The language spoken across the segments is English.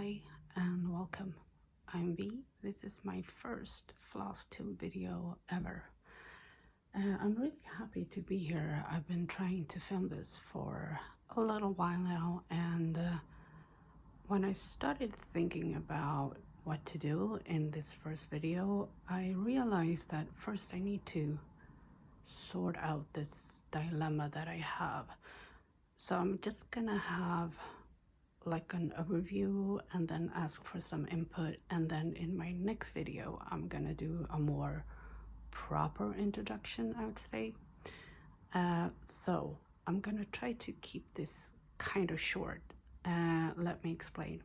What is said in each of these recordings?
Hi and welcome. I'm V. This is my first Flosstube video ever. I'm really happy to be here. I've been trying to film this for a little while now, and when I started thinking about what to do in this first video, I realized that first I need to sort out this dilemma that I have. So I'm just gonna have like an overview and then ask for some input, and then in my next video I'm gonna do a more proper introduction, I would say. So I'm gonna try to keep this kind of short. Let me explain.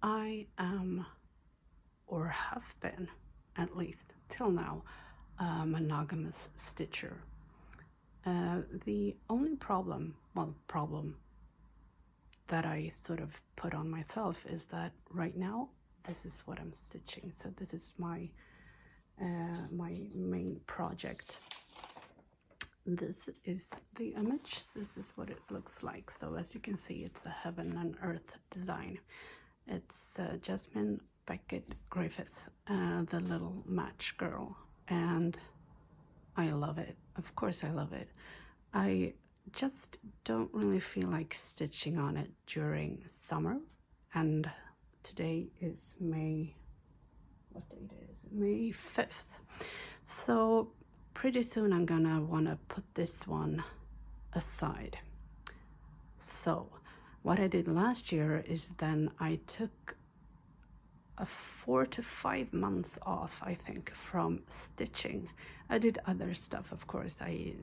I am, or have been, at least till now, a monogamous stitcher. The only problem that I sort of put on myself is that right now this is what I'm stitching. So this is my my main project. This is the image. This is what it looks like. So as you can see, it's a heaven and earth design. It's Jasmine Beckett Griffith, the little match girl, and I love it. Of course I love it. I just don't really feel like stitching on it during summer, and today is May 5th, so pretty soon I'm gonna want to put this one aside. So what I did last year is then I took a 4 to 5 months off, I think, from stitching. I did other stuff, of course. I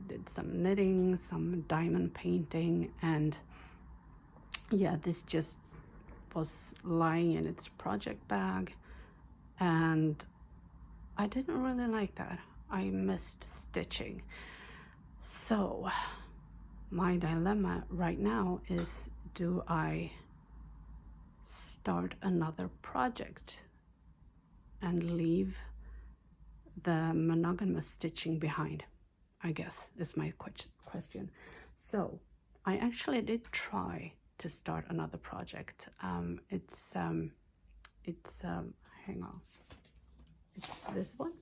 did some knitting, some diamond painting, and yeah, this just was lying in its project bag, and I didn't really like that. I missed stitching. So my dilemma right now is, do I start another project and leave the monogamous stitching behind, I guess, is my question. So I actually did try to start another project. It's hang on, it's this one.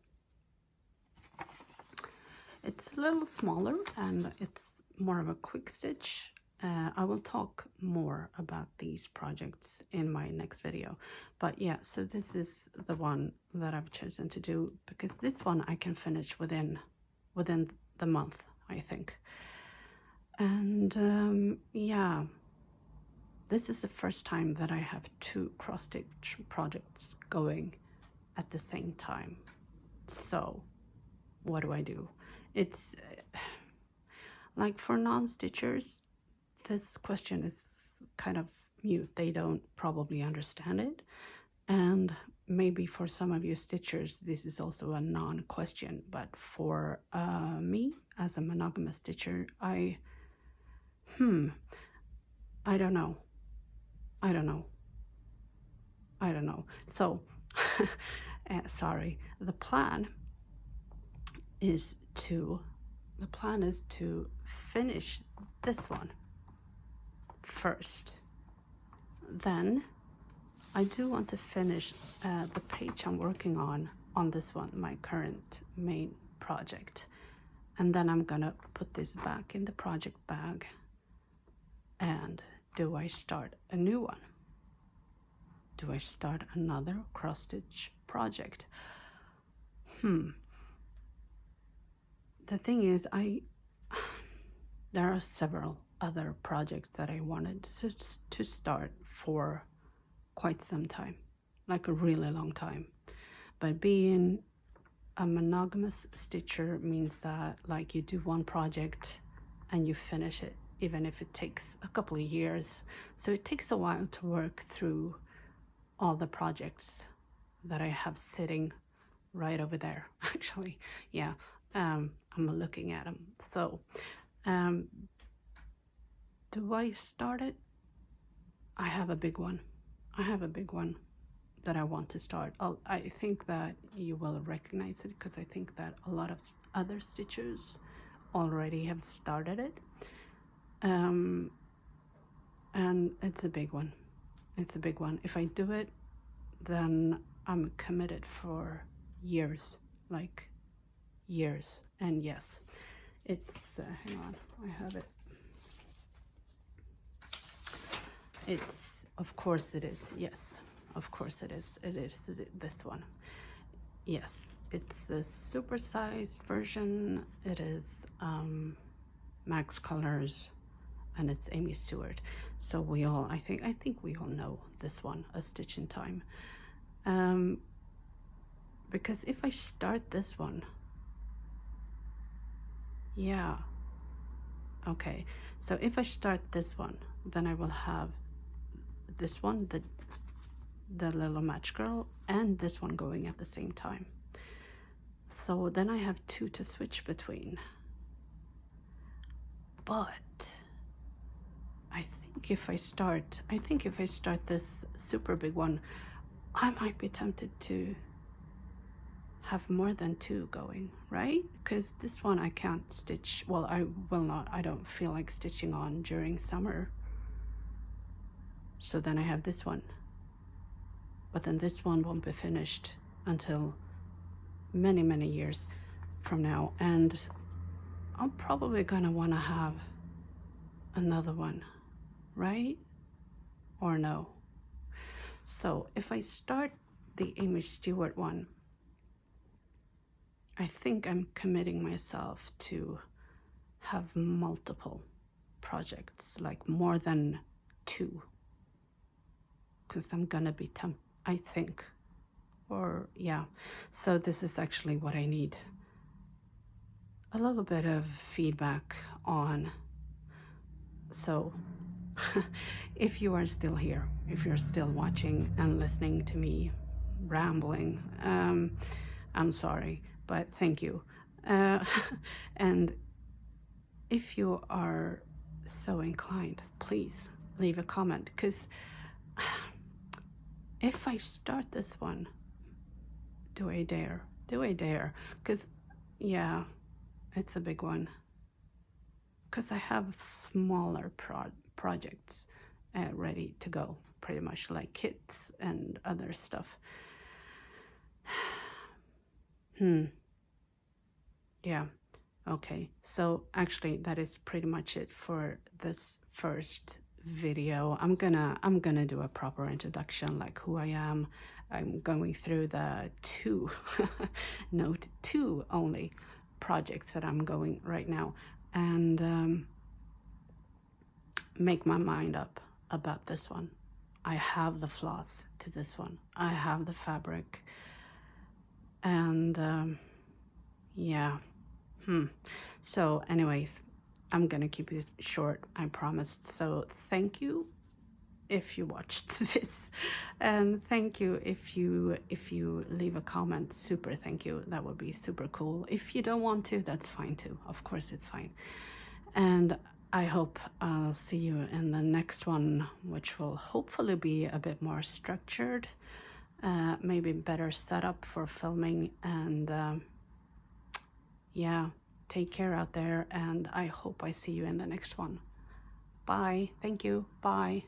It's a little smaller and it's more of a quick stitch. I will talk more about these projects in my next video, but yeah, so this is the one that I've chosen to do because this one I can finish within the month, I think. And yeah, this is the first time that I have 2 cross stitch projects going at the same time. So what do? It's like, for non-stitchers, this question is kind of mute. They don't probably understand it, and maybe for some of you stitchers this is also a non-question, but for me as a monogamous stitcher, I don't know. So sorry, the plan is to finish this one first. Then I do want to finish the page I'm working on this one, my current main project, and then I'm gonna put this back in the project bag. And do I start a new one? Do I start another cross stitch project? The thing is, there are several other projects that I wanted to start for quite some time, like a really long time. But being a monogamous stitcher means that, like, you do one project and you finish it, even if it takes a couple of years. So it takes a while to work through all the projects that I have sitting right over there, actually. Yeah, I'm looking at them. So do I start it? I have a big one that I want to start. I think that you will recognize it because I think that a lot of other stitchers already have started it, and it's a big one. It's a big one. If I do it, then I'm committed for years, like years. And yes, it's, hang on, I have it. It's, of course it is, yes, of course it is. It is this one. Yes, it's the supersized version. It is Max Colors, and it's Amy Stewart. So we all, I think we all know this one, A Stitch in Time. Because if I start this one, yeah, okay. So if I start this one, then I will have this one, the little match girl, and this one going at the same time. So then I have two to switch between. But I think if I start this super big one, I might be tempted to have more than two going, right? Because this one I can't stitch, well, I will not, I don't feel like stitching on during summer. So then I have this one, but then this one won't be finished until many, many years from now. And I'm probably gonna wanna have another one, right? Or no? So if I start the Amy Stewart one, I think I'm committing myself to have multiple projects, like more than two, because I'm gonna be I think, or yeah. So this is actually what I need a little bit of feedback on. So if you are still here, if you're still watching and listening to me rambling, I'm sorry, but thank you. And if you are so inclined, please leave a comment, because if I start this one, do I dare? Do I dare? Because, yeah, it's a big one. Because I have smaller projects ready to go, pretty much, like kits and other stuff. Yeah, okay. So actually, that is pretty much it for this first video. I'm gonna do a proper introduction, like who I am. I'm going through the two note two only projects that I'm going right now, and make my mind up about this one. I have the floss to this one. I have the fabric, and yeah. So anyways, I'm gonna keep it short, I promised. So thank you if you watched this, and thank you if you leave a comment. Super thank you, that would be super cool. If you don't want to, that's fine too, of course, it's fine. And I hope I'll see you in the next one, which will hopefully be a bit more structured, maybe better setup for filming. And yeah, take care out there, and I hope I see you in the next one. Bye. Thank you. Bye.